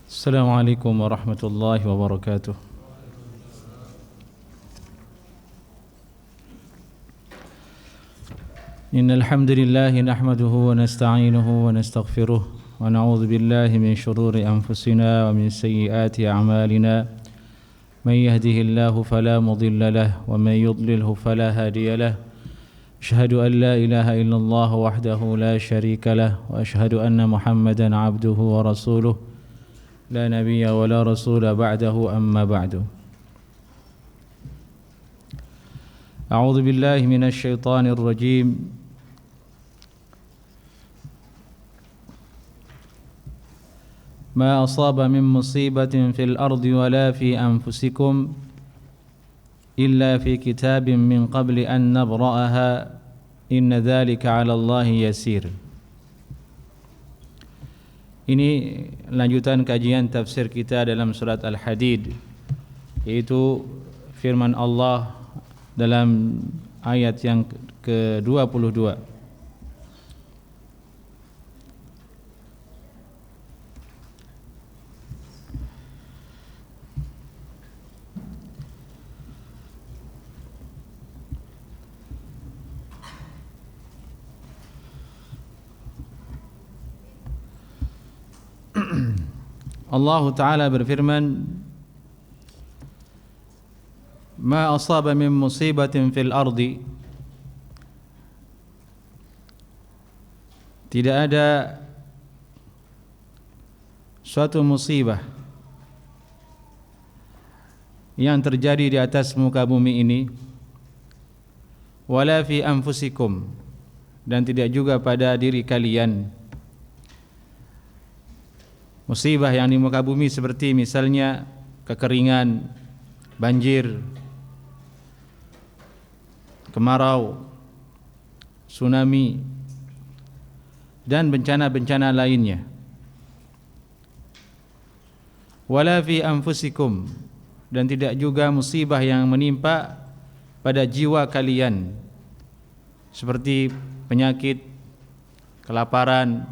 السلام عليكم ورحمة الله وبركاته. إن الحمد لله نحمده ونستعينه ونستغفره ونعوذ بالله من شرور أنفسنا ومن سيئات أعمالنا. من يهده الله فلا مضل له ومن يضلله فلا هادي له. أشهد أن لا إله إلا الله وحده لا شريك له وأشهد أن محمدا عبده ورسوله لا نبي ولا رسول بعده أما بعد. أعوذ بالله من الشيطان الرجيم. ما أصاب من مصيبة في الأرض ولا في أنفسكم إلا في كتاب من قبل أن نبرأها إن ذلك على الله يسير. Ini lanjutan kajian tafsir kita dalam surat Al-Hadid, yaitu firman Allah dalam ayat yang ke-22. Allah Ta'ala berfirman, Ma asaba min musibatin fil ardi, tidak ada suatu musibah yang terjadi di atas muka bumi ini, wala fi anfusikum, dan tidak juga pada diri kalian. Musibah yang di muka bumi seperti misalnya kekeringan, banjir, kemarau, tsunami, dan bencana-bencana lainnya. Wala fi anfusikum, dan tidak juga musibah yang menimpa pada jiwa kalian, seperti penyakit, kelaparan,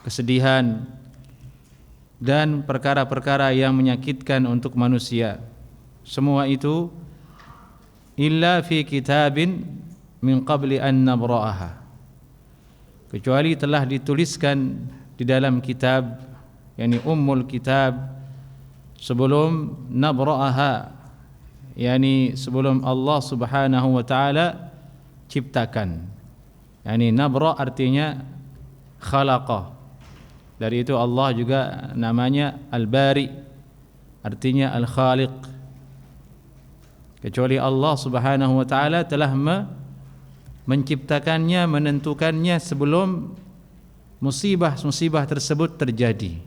kesedihan, dan perkara-perkara yang menyakitkan untuk manusia. Semua itu illa fi kitabin min qabli an nabra'aha, kecuali telah dituliskan di dalam kitab, yakni ummul kitab, sebelum nabra'aha, yakni sebelum Allah Subhanahu wa taala ciptakan. Yakni nabra artinya khalaqa. Dari itu Allah juga namanya Al-Bari, artinya Al-Khaliq. Kecuali Allah Subhanahu wa taala telah menciptakannya, menentukannya sebelum musibah-musibah tersebut terjadi.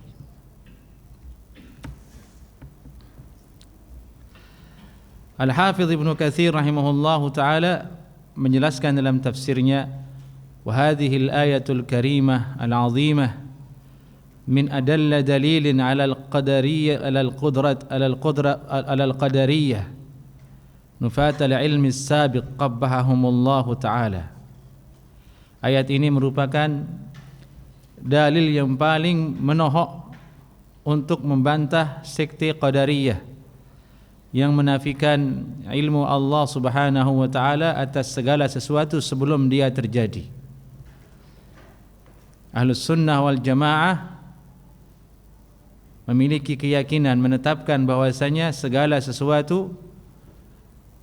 Al-Hafidh Ibnu Katsir rahimahullahu taala menjelaskan dalam tafsirnya, wa hadhihi al-ayatul karimah al-'azimah min adalla dalilin 'ala al-qadariyah 'ala al-qadariyah nufat al-'ilm as-sabiq qabbahahumullahu ta'ala. Ayat ini merupakan dalil yang paling menohok untuk membantah sekte Qadariyah yang menafikan ilmu Allah Subhanahu wa taala atas segala sesuatu sebelum dia terjadi. Ahlus Sunnah wal Jamaah memiliki keyakinan, menetapkan bahwasanya segala sesuatu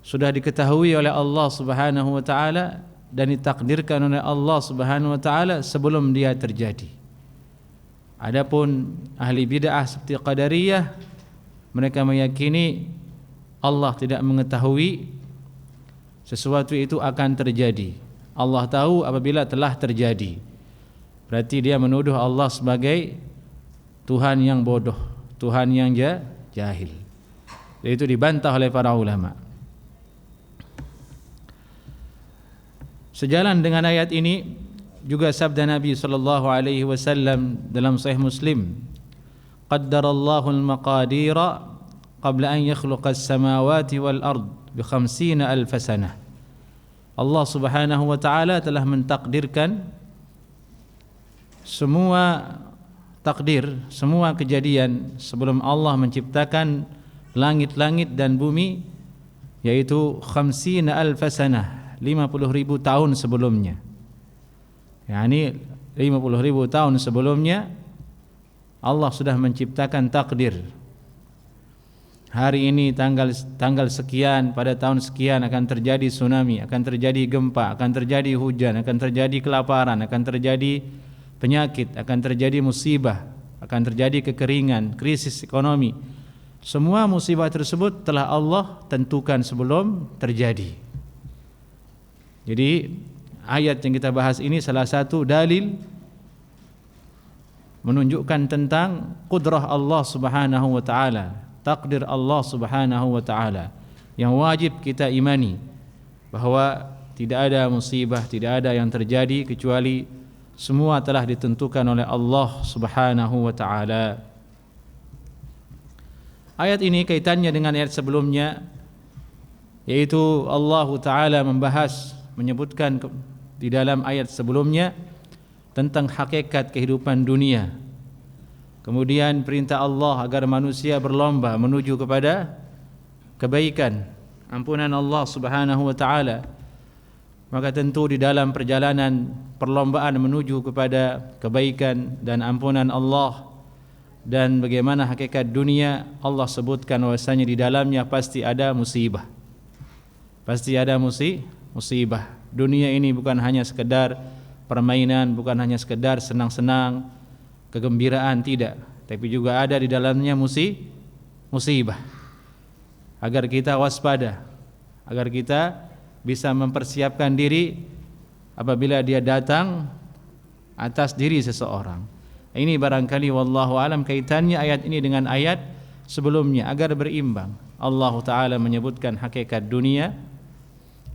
sudah diketahui oleh Allah Subhanahu wa taala dan ditakdirkan oleh Allah Subhanahu wa taala sebelum dia terjadi. Adapun ahli bid'ah seperti Qadariyah, mereka meyakini Allah tidak mengetahui sesuatu itu akan terjadi. Allah tahu apabila telah terjadi. Berarti dia menuduh Allah sebagai Tuhan yang bodoh, Tuhan yang jahil. Dan itu dibantah oleh para ulama. Sejalan dengan ayat ini juga sabda Nabi sallallahu alaihi wasallam dalam Sahih Muslim, qaddarallahu al-maqadira qabla an yakhluqa as-samawati wal ard bi 50,000 sanah. Allah Subhanahu wa taala telah mentakdirkan semua takdir, semua kejadian sebelum Allah menciptakan langit-langit dan bumi, yaitu 50.000 sanah, 50.000 tahun sebelumnya. Yani 50.000 tahun sebelumnya Allah sudah menciptakan takdir. Hari ini tanggal sekian, pada tahun sekian akan terjadi tsunami, akan terjadi gempa, akan terjadi hujan, akan terjadi kelaparan, akan terjadi penyakit, akan terjadi musibah, akan terjadi kekeringan, krisis ekonomi. Semua musibah tersebut telah Allah tentukan sebelum terjadi. Jadi ayat yang kita bahas ini salah satu dalil menunjukkan tentang qudrah Allah Subhanahu wa taala, takdir Allah Subhanahu wa taala yang wajib kita imani, bahwa tidak ada musibah, tidak ada yang terjadi kecuali semua telah ditentukan oleh Allah Subhanahu wa taala. Ayat ini kaitannya dengan ayat sebelumnya, yaitu Allah taala menyebutkan di dalam ayat sebelumnya tentang hakikat kehidupan dunia. Kemudian perintah Allah agar manusia berlomba menuju kepada kebaikan, ampunan Allah Subhanahu wa taala. Maka tentu di dalam perjalanan perlombaan menuju kepada kebaikan dan ampunan Allah dan bagaimana hakikat dunia, Allah sebutkan bahwasanya di dalamnya pasti ada musibah. Pasti ada musibah. Dunia ini bukan hanya sekedar permainan, bukan hanya sekedar senang-senang, kegembiraan, tidak, tapi juga ada di dalamnya musibah. Agar kita waspada, agar kita bisa mempersiapkan diri apabila dia datang atas diri seseorang. Ini barangkali wallahu alam kaitannya ayat ini dengan ayat sebelumnya agar berimbang. Allah taala menyebutkan hakikat dunia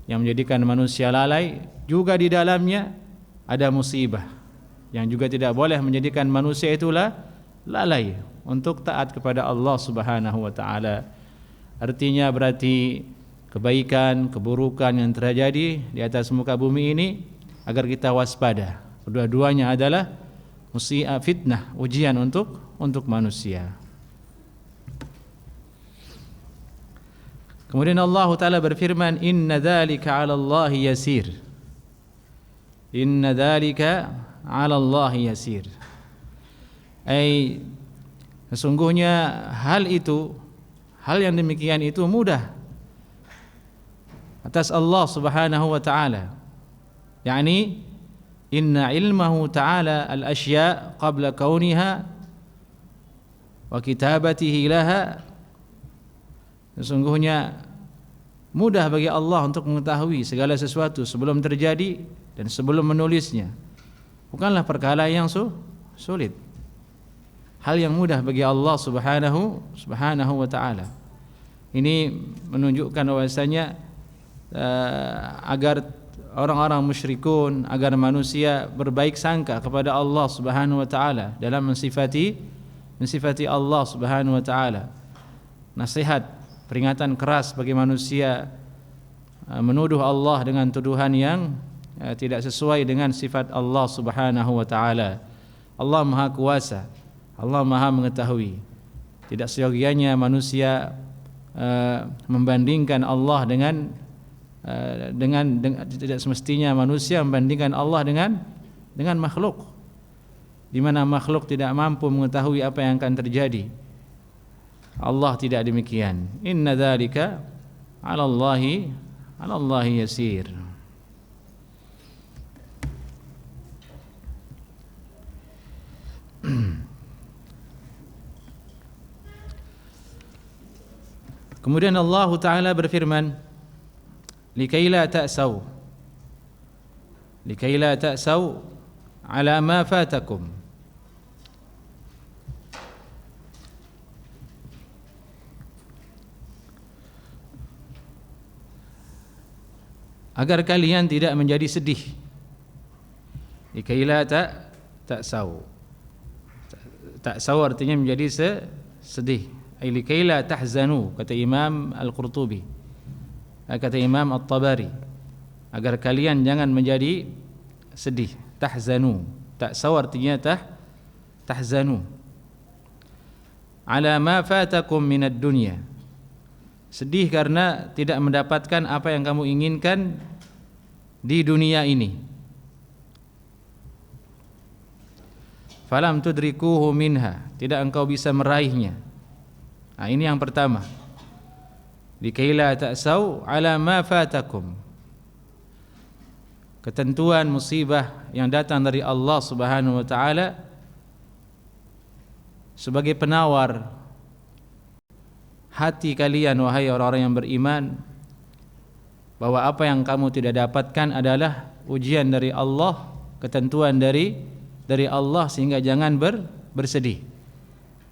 yang menjadikan manusia lalai, juga di dalamnya ada musibah yang juga tidak boleh menjadikan manusia itulah lalai untuk taat kepada Allah Subhanahu wa taala. Artinya berarti kebaikan, keburukan yang terjadi di atas muka bumi ini agar kita waspada. Kedua-duanya adalah musibah, fitnah, ujian untuk manusia. Kemudian Allah taala berfirman, "Inna dzalika 'ala Allahi yasir." Inna dzalika 'ala Allahi yasir. Sesungguhnya hal yang demikian itu mudah atas Allah Subhanahu wa taala. Yani inna ilmahu ta'ala al-asya' qabla kauniha wa kitabatihi laha. Sesungguhnya mudah bagi Allah untuk mengetahui segala sesuatu sebelum terjadi dan sebelum menulisnya. Bukanlah perkara yang sulit. Hal yang mudah bagi Allah Subhanahu wa taala. Ini menunjukkan bahwasanya agar orang-orang musyrikun, agar manusia berbaik sangka kepada Allah Subhanahu wa taala dalam mensifati Allah Subhanahu wa taala. Nasihat, peringatan keras bagi manusia menuduh Allah dengan tuduhan yang tidak sesuai dengan sifat Allah Subhanahu wa taala. Allah Maha Kuasa, Allah Maha Mengetahui. Tidak seyogianya manusia membandingkan Allah dengan tidak semestinya manusia membandingkan Allah dengan makhluk, di mana makhluk tidak mampu mengetahui apa yang akan terjadi. Allah tidak demikian. Inna dzalika 'ala Allahi yasir. Kemudian Allah taala berfirman, likai la ta'sau ala ma fatakum. Agar kalian tidak menjadi sedih. Likai la ta'sau. Ta'sau artinya menjadi sedih. Likai la tahzanu, kata Imam Al-Qurtubi, kata Imam At-Tabari, agar kalian jangan menjadi sedih. Tahzanu, ta'sau artinya tahzanu ala ma fatakum minad dunya. Sedih karena tidak mendapatkan apa yang kamu inginkan di dunia ini. Falam tudrikuhu minha, tidak engkau bisa meraihnya. Nah, ini yang pertama. Likaila ta'sau ala ma fatakum. Ketentuan musibah yang datang dari Allah Subhanahu wa taala sebagai penawar hati kalian, wahai orang-orang yang beriman, bahwa apa yang kamu tidak dapatkan adalah ujian dari Allah, ketentuan dari Allah, sehingga jangan bersedih,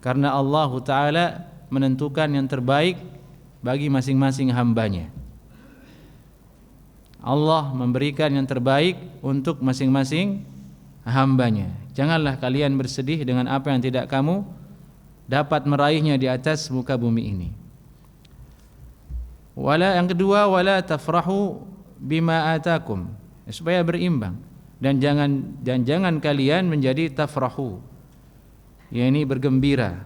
karena Allah Ta'ala menentukan yang terbaik bagi masing-masing hambanya. Allah memberikan yang terbaik untuk masing-masing hambanya. Janganlah kalian bersedih dengan apa yang tidak kamu dapat meraihnya di atas muka bumi ini. Yang kedua, wala tafrahu bima atakum, supaya berimbang, dan jangan kalian menjadi tafrahu, yakni bergembira,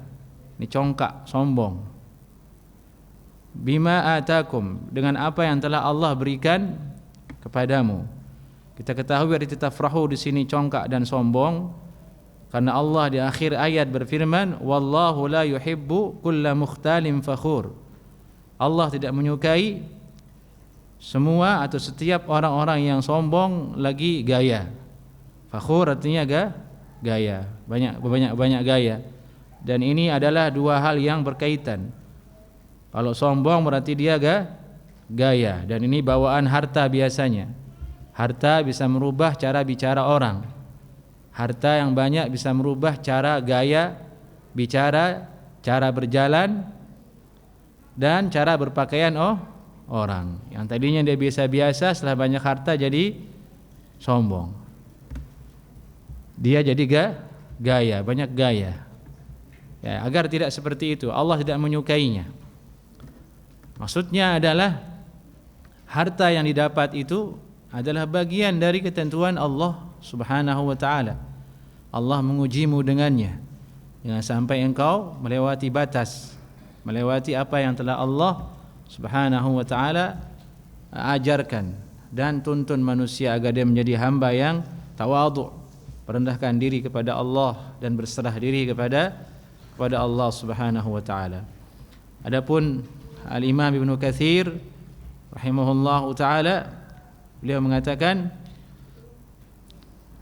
ini congkak, sombong. Bima atakum, dengan apa yang telah Allah berikan kepadamu. Kita ketahui arti tafrahu di sini congkak dan sombong, karena Allah di akhir ayat berfirman, wallahu la yuhibbu kulla mukhtalin fakhur. Allah tidak menyukai semua atau setiap orang-orang yang sombong lagi gaya. Fakhur artinya gaya, banyak gaya. Dan ini adalah dua hal yang berkaitan. Kalau sombong berarti dia gaya, dan ini bawaan harta biasanya. Harta bisa merubah cara bicara orang. Harta yang banyak bisa merubah cara gaya bicara, cara berjalan, dan cara berpakaian orang. Yang tadinya dia biasa-biasa, setelah banyak harta jadi sombong. Dia jadi gaya, banyak gaya. Ya, agar tidak seperti itu, Allah tidak menyukainya. Maksudnya adalah harta yang didapat itu adalah bagian dari ketentuan Allah Subhanahu wa taala. Allah mengujimu dengannya. Jangan sampai engkau melewati batas, melewati apa yang telah Allah Subhanahu wa taala ajarkan dan tuntun manusia agar dia menjadi hamba yang tawadhu, merendahkan diri kepada Allah dan berserah diri kepada Allah Subhanahu wa taala. Adapun Al-Imam Ibnu Katsir rahimahullahu taala, beliau mengatakan,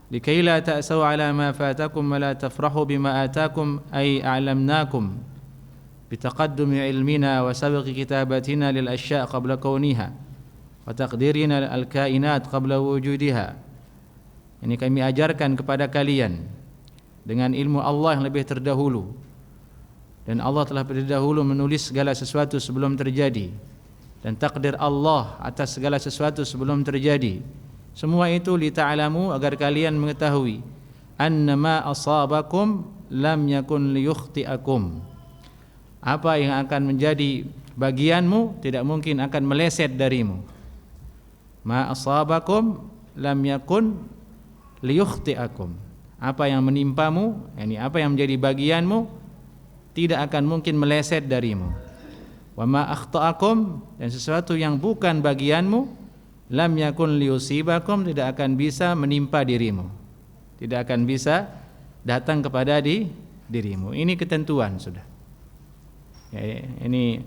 likai la ta'sau ala ma fatakum wa la tafrahu bima atakum ay a'lamnakum bitaqaddumi ilmina wa sabqi kitabatina lil asya' qabla kauniha wa taqdirina al kainat qabla wujudiha. Ini kami ajarkan kepada kalian dengan ilmu Allah yang lebih terdahulu, dan Allah telah terdahulu menulis segala sesuatu sebelum terjadi, dan takdir Allah atas segala sesuatu sebelum terjadi. Semua itu lita'alamu, agar kalian mengetahui, annama asabakum lam yakun liyukhti'akum, apa yang akan menjadi bagianmu tidak mungkin akan meleset darimu. Ma asabakum lam yakun liyukhti'akum, apa yang menimpamu, yakni apa yang menjadi bagianmu, tidak akan mungkin meleset darimu. Wa ma akhta'akum, dan sesuatu yang bukan bagianmu, lam yakun liyusibakum, tidak akan bisa menimpa dirimu, tidak akan bisa datang kepada dirimu. Ini ketentuan sudah. Ya, ini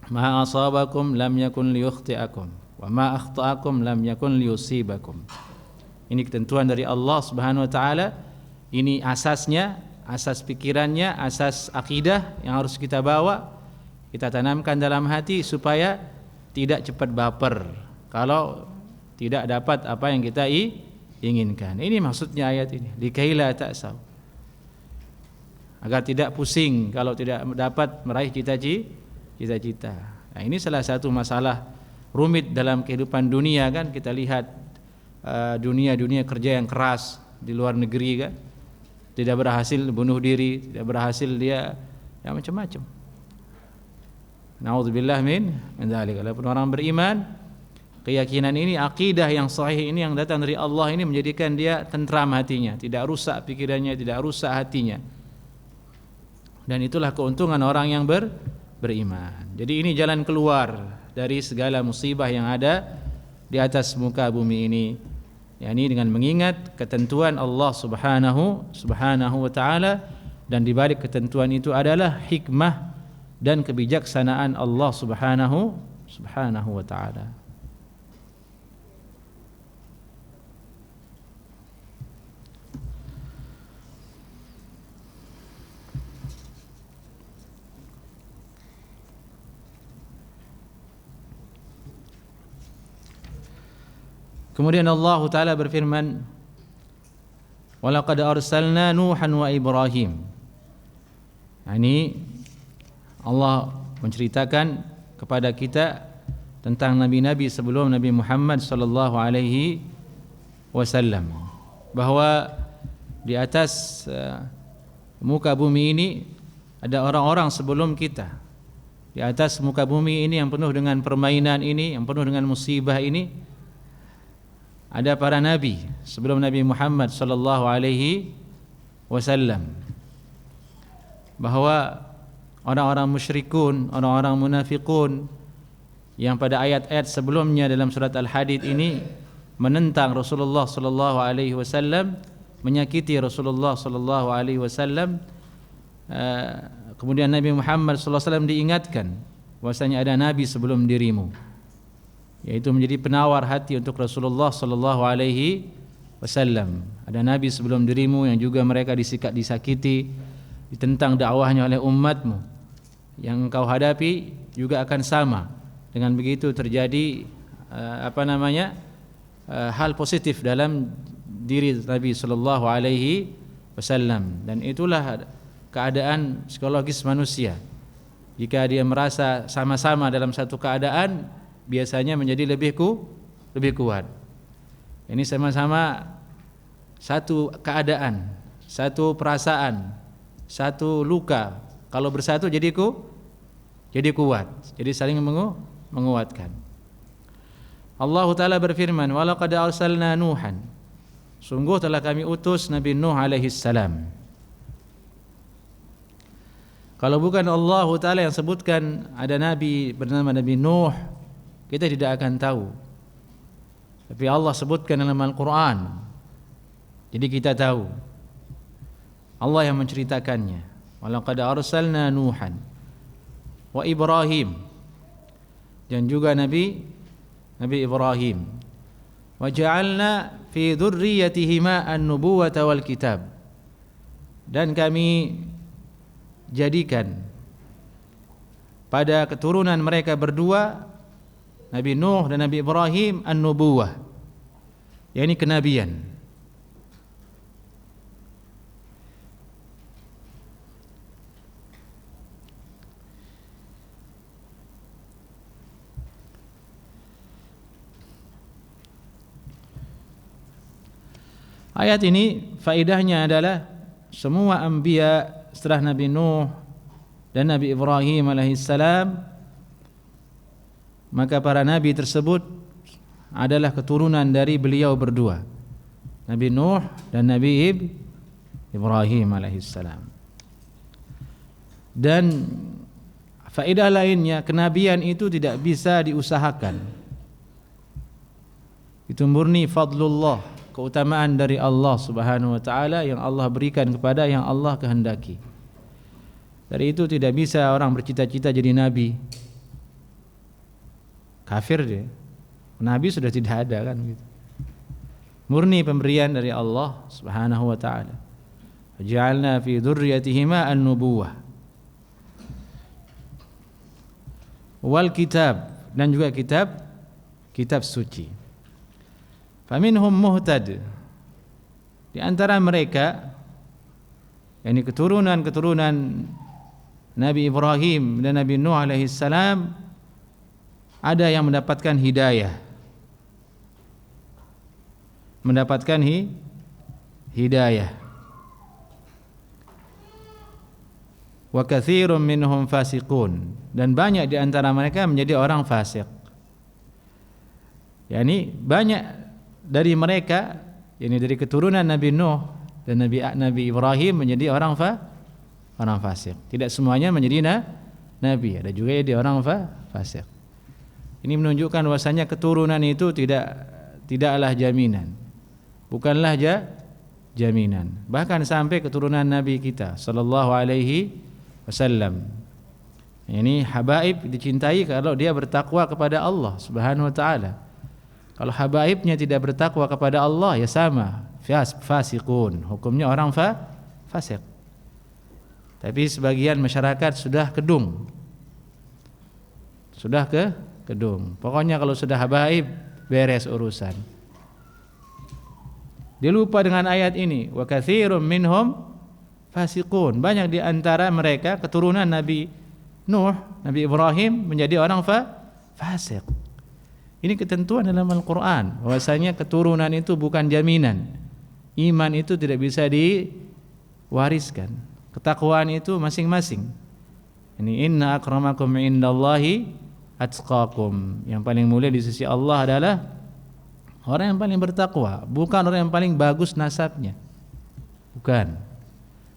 ma asabakum lam yakun liyukhti'akum wa ma akhta'akum lam yakun liyusibakum. Ini ketentuan dari Allah Subhanahu wa taala. Ini asasnya, asas pikirannya, asas akidah yang harus kita bawa, kita tanamkan dalam hati supaya tidak cepat baper kalau tidak dapat apa yang kita inginkan. Ini maksudnya ayat ini, likaila ta'sau, agar tidak pusing kalau tidak dapat meraih cita-cita. Nah, ini salah satu masalah rumit dalam kehidupan dunia kan. Kita lihat dunia kerja yang keras di luar negeri kan, tidak berhasil bunuh diri, tidak berhasil dia ya macam-macam. Na'udzubillah min dzalik. Walaupun orang beriman keyakinan ini, akidah yang sahih ini yang datang dari Allah ini menjadikan dia tentram hatinya, tidak rusak pikirannya, tidak rusak hatinya. Dan itulah keuntungan orang yang beriman. Jadi ini jalan keluar dari segala musibah yang ada di atas muka bumi ini, yakni dengan mengingat ketentuan Allah Subhanahu wa taala, dan di balik ketentuan itu adalah hikmah dan kebijaksanaan Allah Subhanahu wa taala. Kemudian Allah Ta'ala berfirman, "Walaqad arsalna Nuhan wa Ibrahim." Nah, ini Allah menceritakan kepada kita tentang nabi-nabi sebelum Nabi Muhammad sallallahu alaihi wasallam, bahwa di atas muka bumi ini ada orang-orang sebelum kita. Di atas muka bumi ini yang penuh dengan permainan ini, yang penuh dengan musibah ini, ada para nabi sebelum Nabi Muhammad sallallahu alaihi wasallam, bahwa orang-orang musyrikun, orang-orang munafikun yang pada ayat-ayat sebelumnya dalam surat Al-Hadid ini menentang Rasulullah sallallahu alaihi wasallam, menyakiti Rasulullah sallallahu alaihi wasallam, kemudian Nabi Muhammad sallallahu alaihi wasallam diingatkan bahwasanya ada nabi sebelum dirimu, yaitu menjadi penawar hati untuk Rasulullah sallallahu alaihi wasallam. Ada nabi sebelum dirimu yang juga mereka disakiti, ditentang dakwahnya oleh umatmu. Yang engkau hadapi juga akan sama. Dengan begitu terjadi hal positif dalam diri Nabi sallallahu alaihi wasallam, dan itulah keadaan psikologis manusia. Jika dia merasa sama-sama dalam satu keadaan, biasanya menjadi lebih kuat. Ini sama-sama satu keadaan, satu perasaan, satu luka. Kalau bersatu jadi kuat. Jadi saling menguatkan. Allah Ta'ala berfirman, "Walaqad arsalna Nuhan." Sungguh telah kami utus Nabi Nuh alaihi salam. Kalau bukan Allah Ta'ala yang sebutkan ada nabi bernama Nabi Nuh, kita tidak akan tahu. Tapi Allah sebutkan dalam Al-Quran, jadi kita tahu. Allah yang menceritakannya. Walaqad arsalna Nuhan wa Ibrahim, dan juga Nabi Ibrahim. Wa ja'alna fi dzurriyyatihima an-nubuwata wal kitab, dan kami jadikan pada keturunan mereka berdua, Nabi Nuh dan Nabi Ibrahim, an-nubuwah, yakni kenabian. Ayat ini faedahnya adalah semua anbiya setelah Nabi Nuh dan Nabi Ibrahim alaihissalam, maka para nabi tersebut adalah keturunan dari beliau berdua, Nabi Nuh dan Nabi Ibrahim alaihissalam. Dan faedah lainnya, kenabian itu tidak bisa diusahakan. Itu murni fadlullah, keutamaan dari Allah Subhanahu wa taala yang Allah berikan kepada yang Allah kehendaki. Dari itu tidak bisa orang bercita-cita jadi nabi. Kafir dia. Nabi sudah tidak ada kan gitu. Murni pemberian dari Allah Subhanahu wa taala. Ja'alna fi dzurriyyatihima an-nubuwah wal kitab, dan juga kitab suci. Faminhum muhtad, di antara mereka, yakni keturunan Nabi Ibrahim dan Nabi Nuh alaihi salam, ada yang mendapatkan hidayah, hidayah. Wa katsirun minhum fasiqun, dan banyak di antara mereka menjadi orang fasik. yakni banyak dari mereka, yakni dari keturunan Nabi Nuh dan Nabi Ibrahim menjadi orang fasik. Tidak semuanya menjadi nabi, ada juga jadi orang fasik. Ini menunjukkan bahwasanya keturunan itu tidaklah jaminan. Bukanlah jaminan. Bahkan sampai keturunan Nabi kita sallallahu alaihi wasallam. Ini habaib dicintai kalau dia bertakwa kepada Allah Subhanahu wa taala. Kalau habaibnya tidak bertakwa kepada Allah, ya sama, fasiqun, hukumnya orang fasik. Tapi sebagian masyarakat sudah kedung. Pokoknya kalau sudah habaib, beres urusan. Dia lupa dengan ayat ini, wa katsirum minhum fasiqun. Banyak di antara mereka keturunan Nabi Nuh, Nabi Ibrahim menjadi orang fasik. Ini ketentuan dalam Al-Quran, bahwasanya keturunan itu bukan jaminan. Iman itu tidak bisa diwariskan. Ketakwaan itu masing-masing. Ini inna akramakum indallahi atqakum. Yang paling mulia di sisi Allah adalah orang yang paling bertakwa, bukan orang yang paling bagus nasabnya. Bukan.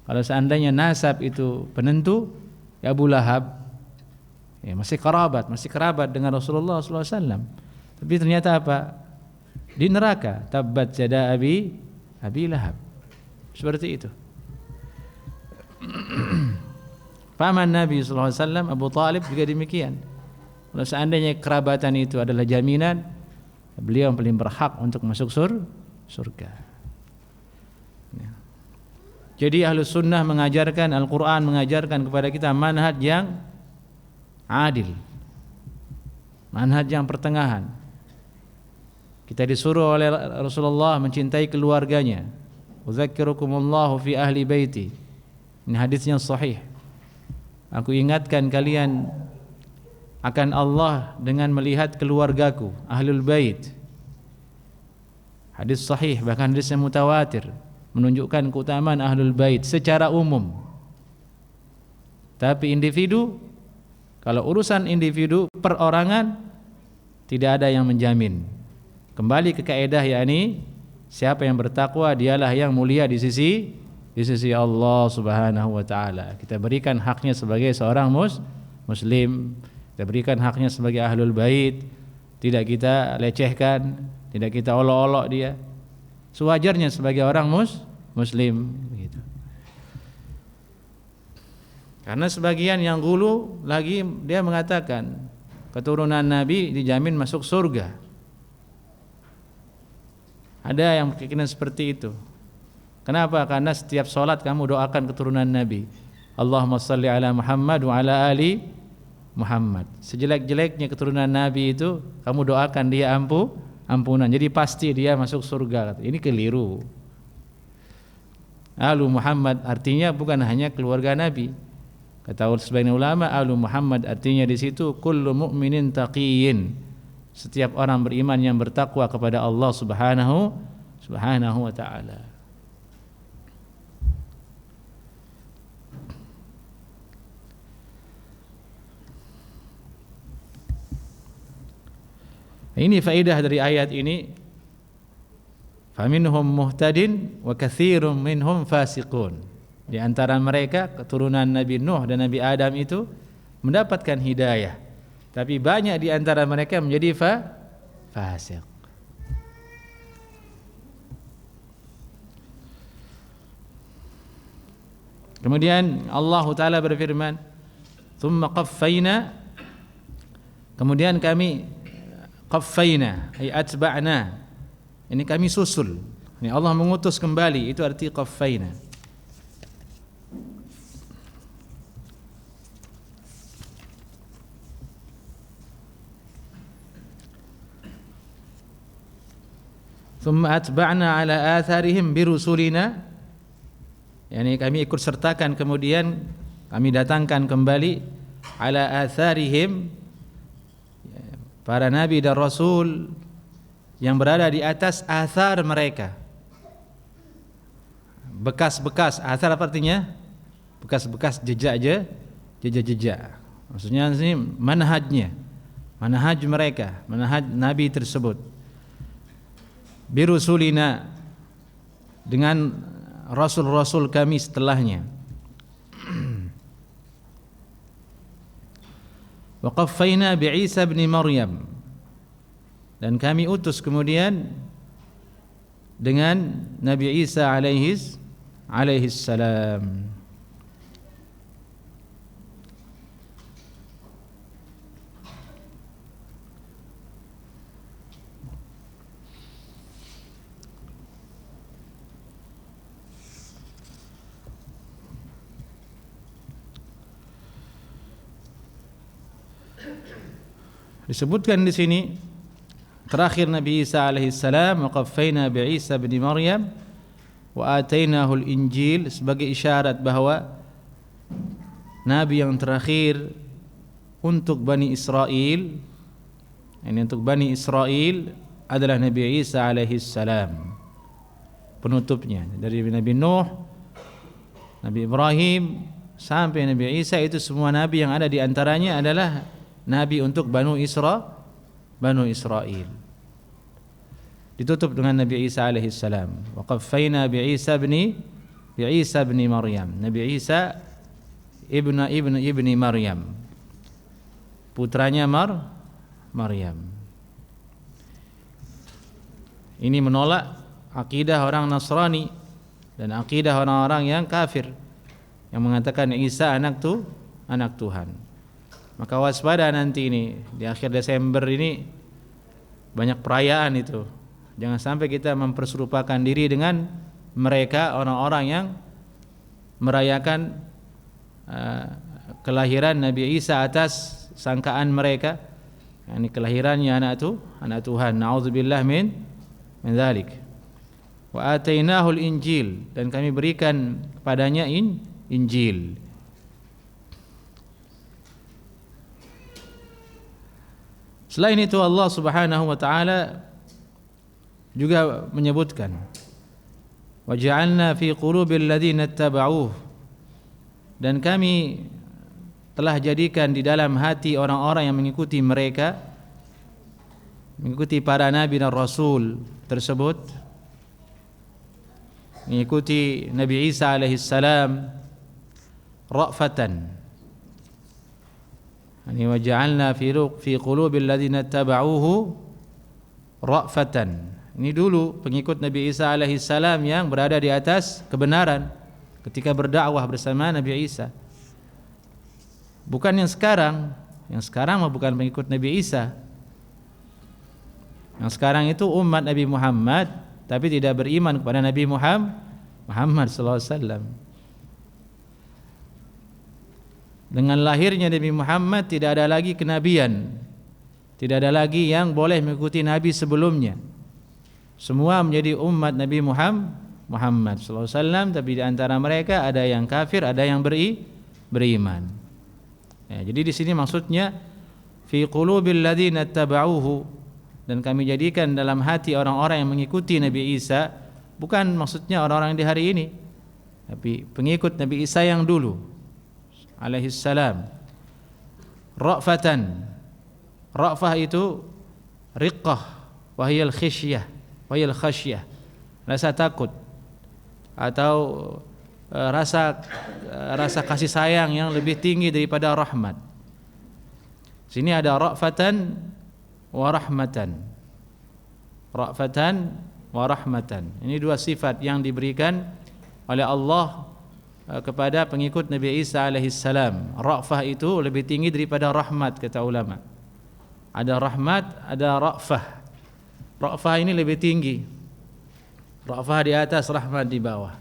Kalau seandainya nasab itu penentu, ya Abu Lahab masih kerabat dengan Rasulullah SAW. Tapi ternyata apa? Di neraka. Tabbat yada Abi Lahab. Seperti itu. Paman Nabi SAW Abu Talib juga demikian. Kalau seandainya kerabatan itu adalah jaminan, beliau yang paling berhak untuk masuk surga. Jadi Ahlus Sunnah mengajarkan, Al-Quran mengajarkan kepada kita manhaj yang adil, manhaj yang pertengahan. Kita disuruh oleh Rasulullah mencintai keluarganya. Udzakkirukumullahu fi ahli baiti. Ini hadisnya sahih. Aku ingatkan kalian akan Allah dengan melihat keluargaku, ahlul bait. Hadis sahih, bahkan hadisnya mutawatir, menunjukkan keutamaan ahlul bait secara umum. Tapi individu, kalau urusan individu perorangan, tidak ada yang menjamin. Kembali ke kaidah, yakni siapa yang bertakwa dialah yang mulia di sisi Allah Subhanahu wa taala. Kita berikan haknya sebagai seorang muslim, kita berikan haknya sebagai ahlul bait, tidak kita lecehkan, tidak kita olok-olok dia. Sewajarnya sebagai orang muslim begitu. Karena sebagian yang gulu lagi dia mengatakan keturunan Nabi dijamin masuk surga. Ada yang berkeyakinan seperti itu. Kenapa? Karena setiap sholat kamu doakan keturunan Nabi. Allahumma salli ala Muhammad wa ala ali Muhammad. Sejelek-jeleknya keturunan Nabi itu kamu doakan dia ampunan. Jadi pasti dia masuk surga. Ini keliru. Alu Muhammad artinya bukan hanya keluarga Nabi. Kata sebagian ulama, Alu Muhammad artinya di situ kullu mu'minin taqiyyin. Setiap orang beriman yang bertakwa kepada Allah Subhanahu wa taala. Ini faedah dari ayat ini. Faminhum muhtadin wa katsirum minhum fasiqun. Di antara mereka keturunan Nabi Nuh dan Nabi Adam itu mendapatkan hidayah. Tapi banyak di antara mereka menjadi fasik. Kemudian Allah Ta'ala berfirman, "Tsumma qaffayna", kemudian kami qaffayna, ay atba'na. Ini kami susul. Ini Allah mengutus kembali, itu arti qaffayna. Tsumma atba'na ala atharihim birusulina. Yani kami ikut sertakan, kemudian kami datangkan kembali ala atharihim, para nabi dan rasul yang berada di atas athar mereka. Bekas-bekas, athar apa artinya? Bekas-bekas jejak. Maksudnya ini manhaj mereka, manhaj nabi tersebut. birusulina, dengan rasul-rasul kami setelahnya. Wa qaffayna bi Isa bin Maryam, dan kami utus kemudian dengan Nabi Isa alaihi salam. Disebutkan di sini terakhir Nabi Isa alaihi salam, wa qaffayna bi Isa bin Maryam wa atainahu al-Injil, sebagai isyarat bahwa nabi yang terakhir untuk Bani Israel, ini untuk Bani Israel adalah Nabi Isa alaihi salam, penutupnya dari Nabi Nuh, Nabi Ibrahim sampai Nabi Isa. Itu semua nabi yang ada di antaranya adalah nabi untuk Banu Israel. Ditutup dengan Nabi Isa alaihi salam. Wa qaffayna bi Isa bin Maryam. Nabi Isa ibni Maryam, putranya Maryam. Ini menolak akidah orang Nasrani dan akidah orang-orang yang kafir yang mengatakan Isa anak Tuhan. Maka waspada nanti ini di akhir Desember ini banyak perayaan itu. Jangan sampai kita memperserupakan diri dengan mereka, orang-orang yang merayakan kelahiran Nabi Isa atas sangkaan mereka, yakni kelahirannya anak Tuhan. Nauzubillah min dzalik. Wa atainahu al-Injil, dan kami berikan kepadanya Injil. Selain itu Allah Subhanahu wa taala juga menyebutkan, wa ja'alna fi qulubil ladzina ittaba'uhu, dan kami telah jadikan di dalam hati orang-orang yang mengikuti mereka, mengikuti para nabi dan rasul tersebut, mengikuti Nabi Isa alaihi salam, ra'fatan. Ini wa ja'alna fi qulubil ladzina ittaba'uhu ra'fatan. Ini dulu pengikut Nabi Isa alaihi salam yang berada di atas kebenaran ketika berdakwah bersama Nabi Isa. Bukan yang sekarang. Yang sekarang bukan pengikut Nabi Isa. Yang sekarang itu umat Nabi Muhammad tapi tidak beriman kepada Nabi Muhammad sallallahu alaihi wasallam. Dengan lahirnya Nabi Muhammad tidak ada lagi kenabian, tidak ada lagi yang boleh mengikuti nabi sebelumnya. Semua menjadi umat Nabi Muhammad sallallahu alaihi wasallam, tapi di antara mereka ada yang kafir, ada yang beriman. Ya, jadi di sini maksudnya fi qulubil ladzina ittaba'uhu, dan kami jadikan dalam hati orang-orang yang mengikuti Nabi Isa, bukan maksudnya orang-orang di hari ini, tapi pengikut Nabi Isa yang dulu alaihi salam. Ra'fatan, ra'fah itu riqqah, wahiyal khasyah, rasa takut atau rasa kasih sayang yang lebih tinggi daripada rahmat. Sini ada ra'fatan wa rahmatan. Ra'fatan wa rahmatan. Ini dua sifat yang diberikan oleh Allah kepada pengikut Nabi Isa alaihi salam. Ra'fah itu lebih tinggi daripada rahmat, kata ulama. Ada rahmat, ada ra'fah. Ra'fah ini lebih tinggi. Ra'fah di atas, rahmat di bawah.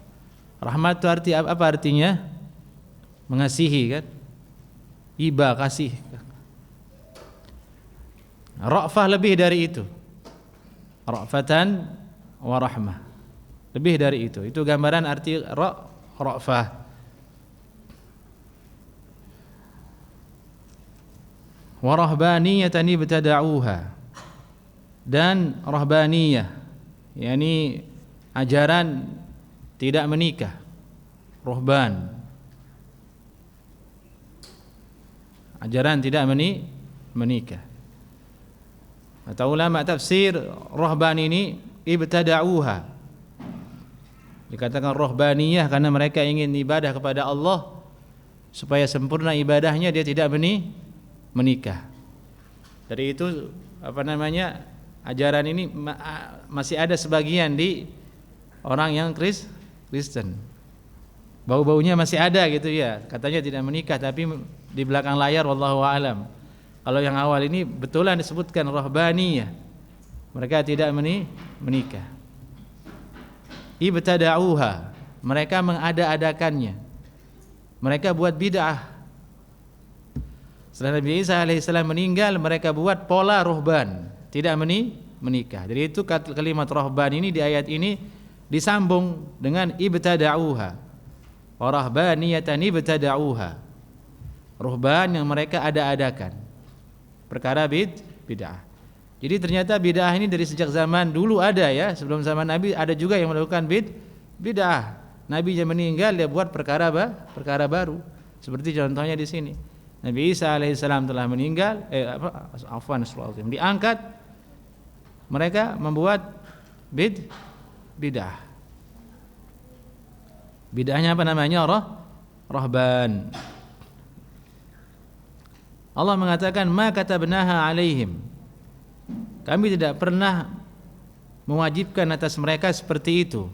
Rahmat itu apa artinya? Mengasihi, kan? Iba, kasih. Ra'fah lebih dari itu. Ra'fatan wa rahmah. Lebih dari itu. Itu gambaran arti ra'fah. Wa rahbaniyatan ibtada'uha, dan rahbaniyah, yakni ajaran tidak menikah, ruhban, ajaran tidak menikah. Kata ulama tafsir, ruhban ini ibtada'uha. Dikatakan rohbaniyah karena mereka ingin ibadah kepada Allah, supaya sempurna ibadahnya dia tidak menikah. Dari itu ajaran ini masih ada sebagian di orang yang Kristen. Bau-baunya masih ada gitu ya. Katanya tidak menikah tapi di belakang layar wallahu a'lam. Kalau yang awal ini betulan disebutkan rohbaniyah. Mereka tidak menikah. Ibtada'uha, mereka mengada-adakannya. Mereka buat bid'ah. Setelah Nabi Isa alaihissalam meninggal, mereka buat pola ruhban, tidak menikah. Jadi itu kalimat ruhban ini di ayat ini disambung dengan ibtada'uha. Rahbaniyatan ibtada'uha. Ruhban yang mereka ada-adakan. Perkara bid'ah. Jadi ternyata bid'ah ini dari sejak zaman dulu ada ya, sebelum zaman Nabi ada juga yang melakukan bid'ah. Nabi yang meninggal dia buat perkara baru. Seperti contohnya di sini. Nabi Isa alaihissalam telah meninggal, diangkat, mereka membuat bid'ah. Bid'ahnya apa namanya? Rahban. Allah mengatakan ma katabnaha alaihim. Kami tidak pernah mewajibkan atas mereka seperti itu.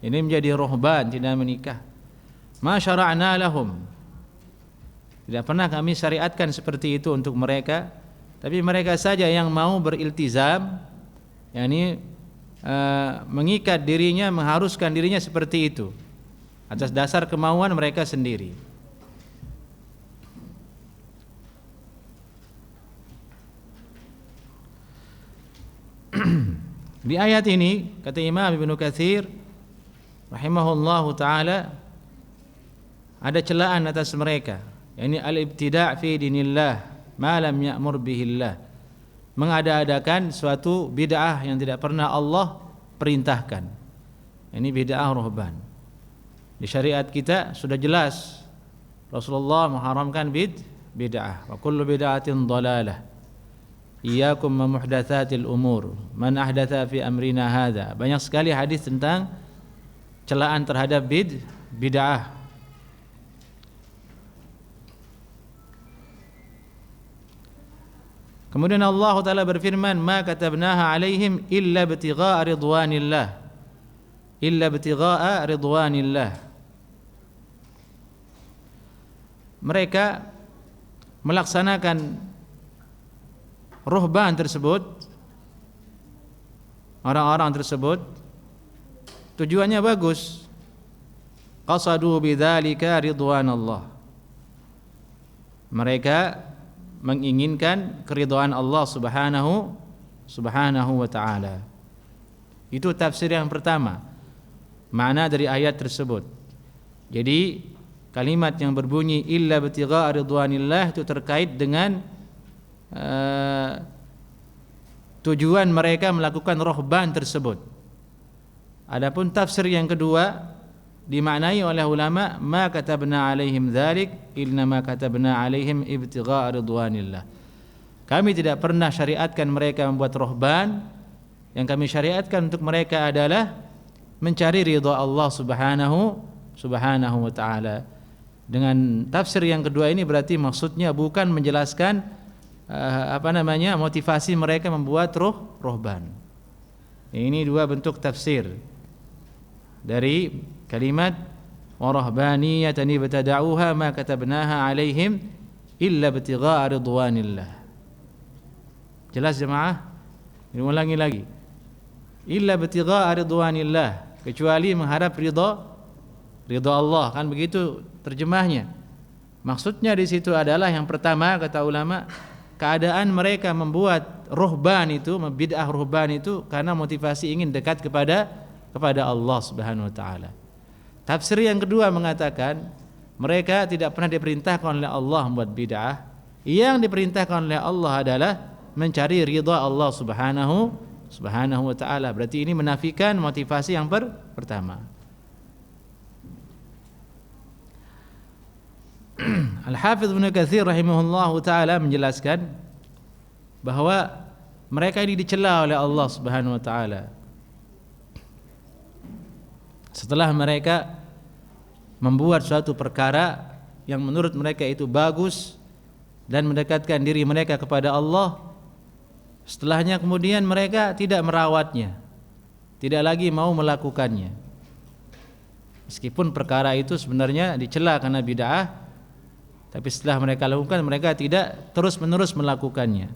Ini menjadi ruhban, tidak menikah. Ma syara'na lahum. Tidak pernah kami syariatkan seperti itu untuk mereka, tapi mereka saja yang mau beriltizam, yakni mengikat dirinya, mengharuskan dirinya seperti itu atas dasar kemauan mereka sendiri. Di ayat ini kata Imam Ibnu Katsir rahimahullahu taala ada celaan atas mereka, yakni al-ibtida' fi dinillah ma lam ya'mur bihillah, mengada-adakan suatu bid'ah yang tidak pernah Allah perintahkan. Ini bid'ah ruhban. Di syariat kita sudah jelas Rasulullah mengharamkan bid'ah. Wa kullu bid'atin dhalalah. Iyyakum wa muhdatsatil umur. Man ahdatsa fi amrina hadza. Banyak sekali hadis tentang celaan terhadap bid'ah. Kemudian Allah Ta'ala berfirman, ma katabnaha alaihim illa ibtigha'a ridwanillah. Illa ibtigha'a ridwanillah. Mereka melaksanakan ruhban tersebut, orang-orang tersebut tujuannya bagus. Qasadu bidzalika ridwanallah. Mereka menginginkan keridhaan Allah subhanahu wa ta'ala. Itu tafsir yang pertama, makna dari ayat tersebut. Jadi kalimat yang berbunyi illa ibtigha'a ridwanillah itu terkait dengan tujuan mereka melakukan ruhban tersebut. Adapun tafsir yang kedua dimaknai oleh ulama ma katabna alaihim dzalik illa ma katabna alaihim ibtigha'a ridwanillah. Kami tidak pernah syariatkan mereka membuat ruhban. Yang kami syariatkan untuk mereka adalah mencari ridha Allah subhanahu wa ta'ala. Dengan tafsir yang kedua ini berarti maksudnya bukan menjelaskan motivasi mereka membuat ruhban. Ini dua bentuk tafsir dari kalimat warahbaniyatan ibtada'uha ma katabnaha alaihim illa ibtigha'a ridwanillah. Jelas jemaah? Ini ulangi lagi. Illa ibtigha'a ridwanillah, kecuali mengharap ridha Allah, kan begitu terjemahnya. Maksudnya di situ adalah yang pertama kata ulama, keadaan mereka membuat ruhban itu, bid'ah ruhban itu karena motivasi ingin dekat kepada Allah Subhanahu wa taala. Tafsir yang kedua mengatakan mereka tidak pernah diperintahkan oleh Allah membuat bid'ah. Yang diperintahkan oleh Allah adalah mencari ridha Allah Subhanahu wa taala. Berarti ini menafikan motivasi yang pertama. Al-Hafidz Ibnu Katsir rahimahullahu taala menjelaskan bahwa mereka ini dicela oleh Allah Subhanahu wa taala. Setelah mereka membuat suatu perkara yang menurut mereka itu bagus dan mendekatkan diri mereka kepada Allah, setelahnya kemudian mereka tidak merawatnya, tidak lagi mau melakukannya. Meskipun perkara itu sebenarnya dicela karena bid'ah, tapi setelah mereka lakukan, mereka tidak terus-menerus melakukannya.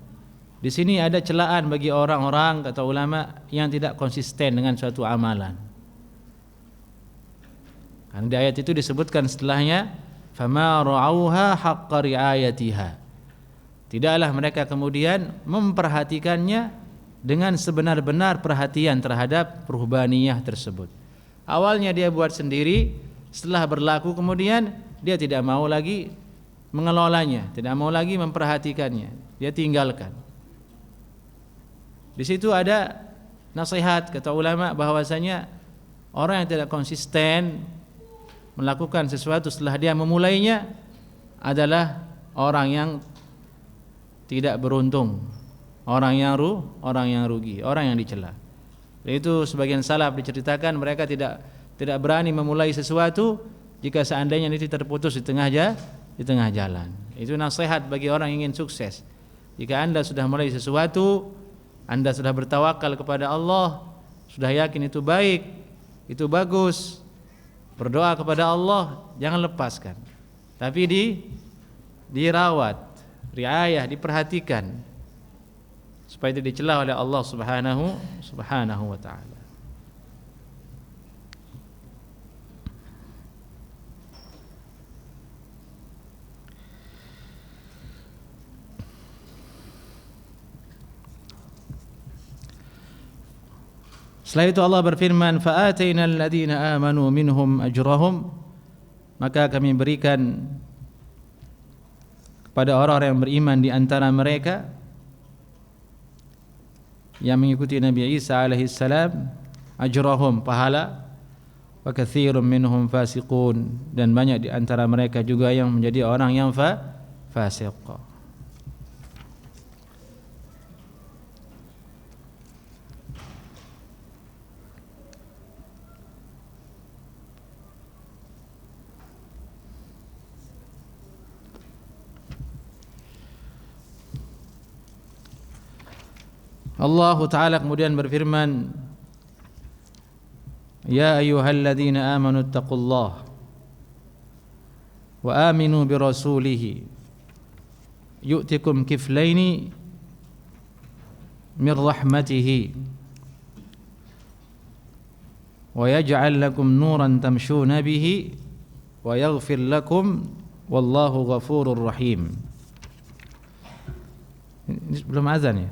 Di sini ada celaan bagi orang-orang, kata ulama, yang tidak konsisten dengan suatu amalan. Karena di ayat itu disebutkan setelahnya, fama ra'auha haqqa ri'ayatiha. Tidaklah mereka kemudian memperhatikannya dengan sebenar-benar perhatian terhadap ruhbaniyah tersebut. Awalnya dia buat sendiri, setelah berlaku kemudian dia tidak mau lagi mengelolanya, tidak mau lagi memperhatikannya, dia tinggalkan. Di situ ada nasihat, kata ulama, bahwasanya orang yang tidak konsisten melakukan sesuatu setelah dia memulainya adalah orang yang tidak beruntung, orang yang rugi, orang yang dicela. Itu sebagian salaf diceritakan mereka tidak berani memulai sesuatu jika seandainya itu terputus di tengah jalan. Itu nasihat bagi orang yang ingin sukses. Jika Anda sudah mulai sesuatu, Anda sudah bertawakal kepada Allah, sudah yakin itu baik, itu bagus, berdoa kepada Allah, jangan lepaskan. Tapi dirawat, riayah, diperhatikan, supaya tidak dicela oleh Allah Subhanahu wa taala. Setelah itu Allah berfirman, fa'atainal ladzina amanu minhum ajrahum, maka kami berikan kepada orang-orang yang beriman di antara mereka yang mengikuti Nabi Isa alaihi salam, ajrahum, pahala, wa katsirun minhum fasiqun, dan banyak di antara mereka juga yang menjadi orang yang fasiq. Allah Ta'ala kemudian berfirman, ya ayyuhalladzina amanu taqullaha wa aminu birasulihi yu'tikum kiflaini min rahmatihi wa yaj'al lakum nuran tamshuna bihi wa yaghfir lakum wallahu ghafurur rahim. Ini belum azan ya?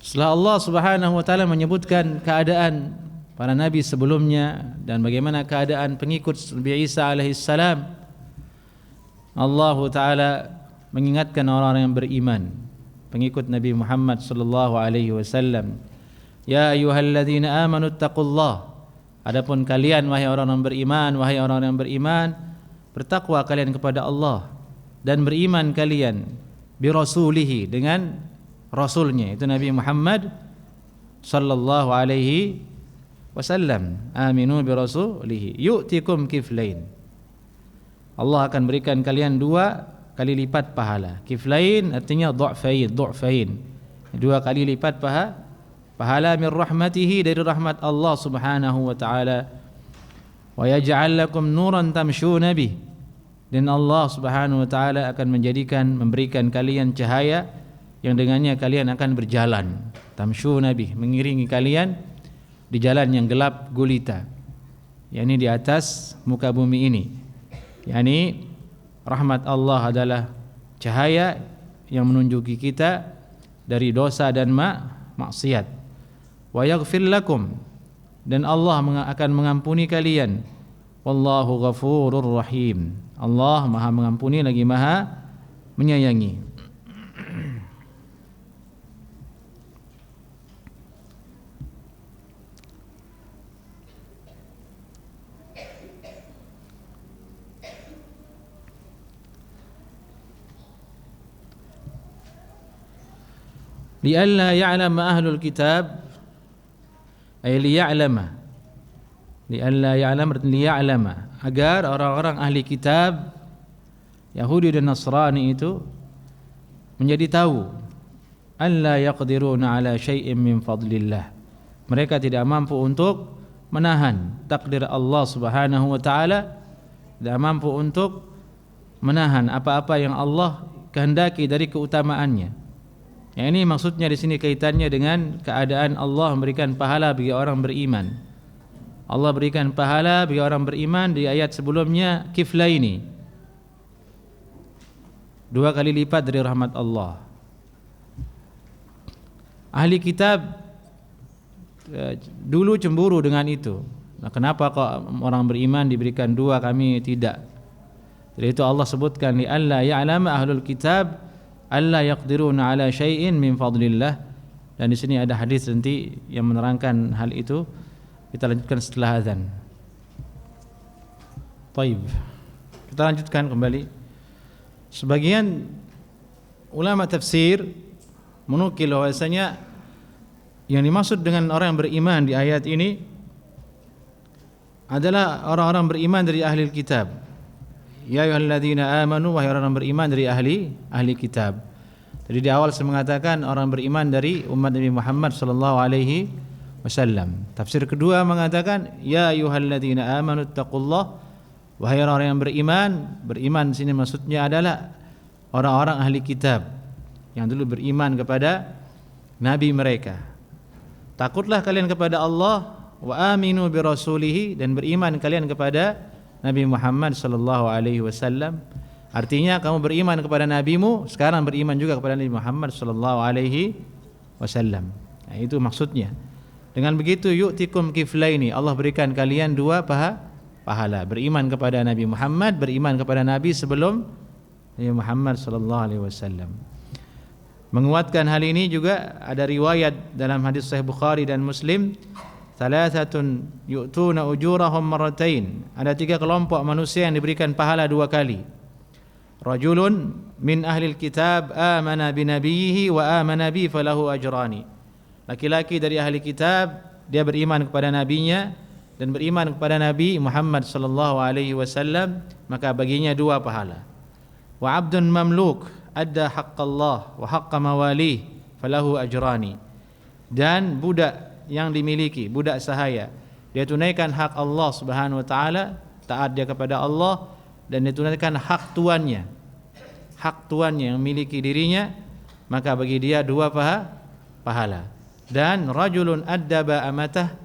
Setelah Allah Subhanahu wa taala menyebutkan keadaan para nabi sebelumnya dan bagaimana keadaan pengikut Nabi Isa alaihi salam, Allah taala mengingatkan orang-orang yang beriman, pengikut Nabi Muhammad sallallahu alaihi wasallam, ya ayyuhalladzina amanu taqullaha, adapun kalian wahai orang-orang beriman, wahai orang-orang yang beriman, bertakwa kalian kepada Allah dan beriman kalian bi rasulihi, dengan rasulnya, itu Nabi Muhammad sallallahu alaihi wasallam. Aminu bi rasulihi yu'tikum kiflain, Allah akan berikan kalian 2 kali lipat pahala. Kiflain artinya du'fain, dua kali lipat pahala min rahmatihi, dari rahmat Allah Subhanahu wa taala. Wa yaj'al lakum nuran tamshuna bih, dan Allah Subhanahu wa taala akan memberikan kalian cahaya yang dengannya kalian akan berjalan. Tamshuna bih, mengiringi kalian di jalan yang gelap gulita, yakni di atas muka bumi ini. Yakni rahmat Allah adalah cahaya yang menunjuki kita dari dosa dan maksiat. Wa yaghfir lakum, dan Allah akan mengampuni kalian. Wallahu ghafurur rahim, Allah Maha mengampuni lagi Maha menyayangi. li'alla ya'lama ahlul kitab ay liya'lama, li'alla liya'lama, agar orang-orang ahli kitab Yahudi dan Nasrani itu menjadi tahu alla yaqdiruna ala syai'in min fadlillah, mereka tidak mampu untuk menahan takdir Allah Subhanahu wa taala, tidak mampu untuk menahan apa-apa yang Allah kehendaki dari keutamaannya. Yang ini maksudnya di sini kaitannya dengan keadaan Allah memberikan pahala bagi orang beriman. Allah berikan pahala bagi orang beriman di ayat sebelumnya kiflaini, 2 kali lipat dari rahmat Allah. Ahli kitab dulu cemburu dengan itu. Nah, kenapa kok orang beriman diberikan 2, kami tidak? Jadi itu Allah sebutkan li alla ya'lama ahlul kitab alla yaqdiruna ala syai'in min fadlillah. Dan di sini ada hadis nanti yang menerangkan hal itu. Kita lanjutkan setelah azan. Baik. Kita lanjutkan kembali. Sebagian ulama tafsir menukil bahwasanya yang dimaksud dengan orang yang beriman di ayat ini adalah orang-orang beriman dari ahli kitab. Ya ayyuhalladzina amanu, wahai orang beriman dari ahli kitab. Jadi di awal saya mengatakan orang beriman dari umat Nabi Muhammad sallallahu alaihi wasallam. Tafsir kedua mengatakan ya ayyuhalladzina amanu taqullah, wahai orang yang beriman di sini maksudnya adalah orang-orang ahli kitab yang dulu beriman kepada nabi mereka. Takutlah kalian kepada Allah, wa aminu bi rasulihi, dan beriman kalian kepada Nabi Muhammad sallallahu alaihi wasallam. Artinya kamu beriman kepada nabimu, sekarang beriman juga kepada Nabi Muhammad sallallahu alaihi wasallam. Nah, itu maksudnya. Dengan begitu yu'tikum kiflaini, Allah berikan kalian 2 pahala, beriman kepada Nabi Muhammad, beriman kepada nabi sebelum Nabi Muhammad sallallahu alaihi wasallam. Menguatkan hal ini juga ada riwayat dalam hadis Sahih Bukhari dan Muslim, thalathatun yu'tuna ujurahum marratain, ada 3 kelompok manusia yang diberikan pahala 2 kali. Rajulun min ahlil kitab amana bi nabiyhi wa amana bi falahu ajrani, laki-laki dari ahli kitab, dia beriman kepada nabinya dan beriman kepada Nabi Muhammad sallallahu alaihi wasallam, maka baginya 2 pahala. Wa 'abdun mamluk adda haqqallah wa haqqa mawalih falahu ajrani, dan budak yang dimiliki, budak sahaya, dia tunaikan hak Allah Subhanahu wa taala, taat dia kepada Allah, dan dia tunaikan hak tuannya yang memiliki dirinya, maka bagi dia 2 pahala. Dan rajulun addaba amatah,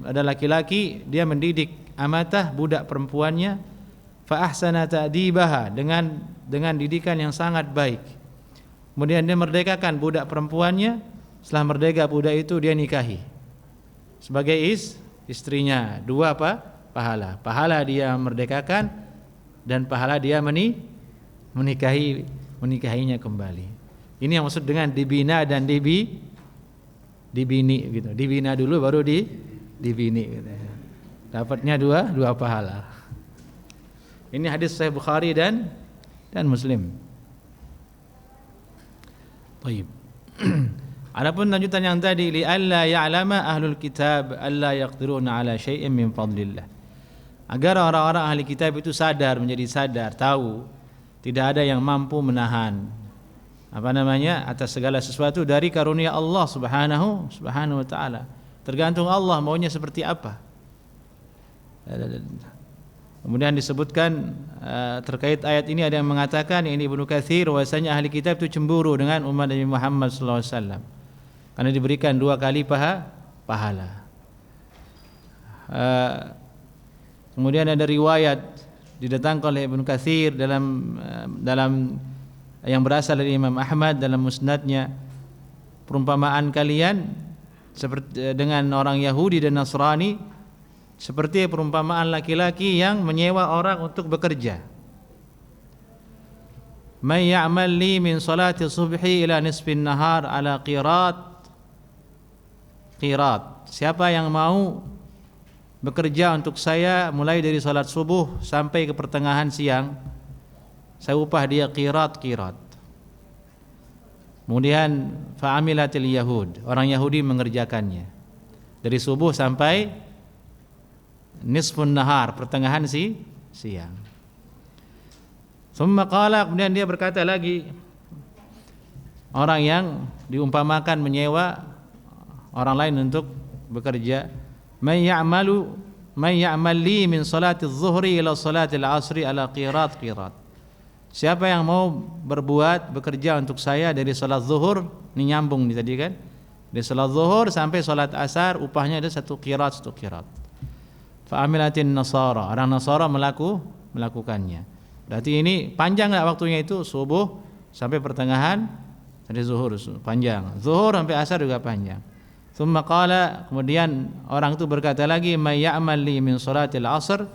ada laki-laki dia mendidik amatah, budak perempuannya, fa ahsana ta'dibaha, dengan didikan yang sangat baik. Kemudian dia merdekakan budak perempuannya, setelah merdeka budak itu dia nikahi sebagai istrinya. 2 pahala. Pahala dia merdekakan dan pahala dia menikahinya kembali. Ini yang maksud dengan dibina dan dibini gitu. Dibina dulu baru dibini gitu. Dapatnya 2 pahala. Ini hadis Sahih Bukhari dan Muslim. Baik. Adapun lanjutan yang tadi, li alla ya'lama ahlul kitab alla yaqdiruna ala syai'in min fadlillah, agar orang-orang ahli kitab itu menjadi sadar, tahu tidak ada yang mampu menahan atas segala sesuatu dari karunia Allah Subhanahu wa taala. Tergantung Allah maunya seperti apa. Kemudian disebutkan terkait ayat ini ada yang mengatakan, ini Ibnu Katsir, bahwasanya ahli kitab itu cemburu dengan umat Nabi Muhammad sallallahu alaihi wasallam karena diberikan 2 kali pahala. Kemudian ada riwayat didatangkan oleh Ibnu Katsir dalam yang berasal dari Imam Ahmad dalam musnadnya, perumpamaan kalian seperti dengan orang Yahudi dan Nasrani seperti perumpamaan laki-laki yang menyewa orang untuk bekerja. May ya'mal li min salati subhi ila nisfin nahar ala qirat. Siapa yang mau bekerja untuk saya mulai dari salat subuh sampai ke pertengahan siang, saya upah dia qirat. Kemudian fa'amilatil yahud, orang Yahudi mengerjakannya dari subuh sampai nisfun nahar, pertengahan siang. Tsumma qala, kemudian dia berkata lagi, orang yang diumpamakan menyewa orang lain untuk bekerja, man ya'mal li min salati adh-dhuhri ila salati al-'asri ala qirat. Siapa yang mau bekerja untuk saya dari salat zuhur, ini nyambung nih tadi kan, dari salat zuhur sampai salat asar, upahnya ada satu qirat. Fa'amilatin nasara, orang Nasara melakukannya. Berarti ini panjang enggak waktunya itu? Subuh sampai pertengahan, dari zuhur panjang, zuhur sampai asar juga panjang. Tsumma qala, kemudian orang itu berkata lagi, may ya'mal li min salatil 'asr